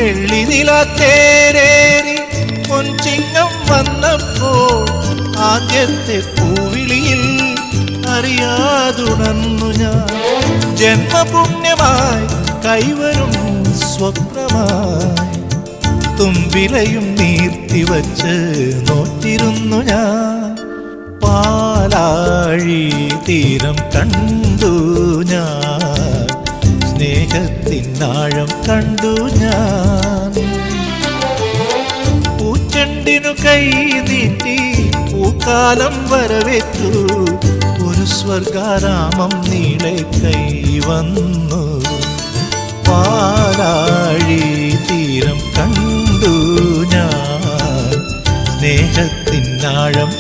വെള്ളിനിലാത്തേരേറി പൊൻചിങ്ങം വന്നപ്പോൾ ആദ്യത്തെ പൂവിളിയിൽ അറിയാതുണർന്നു ഞാൻ. ജന്മപുണ്യമായി കൈവരും സ്വപ്നമായി തുമ്പിലയും നീർത്തിവച്ച് നോറ്റിരുന്നു ഞാൻ. പാലാഴി തീരം കണ്ടു ഞാൻ, സ്നേഹത്തിനാഴം കണ്ടു ഞാൻ. പൂച്ചെണ്ടിനു കൈ നീട്ടി പൂക്കാലം വരവേറ്റു, ഒരു സ്വർഗാരാമം നീളെ കൈവന്നു. പാലാഴി തീരം കണ്ടു ഞാൻ, സ്നേഹത്തിനാഴം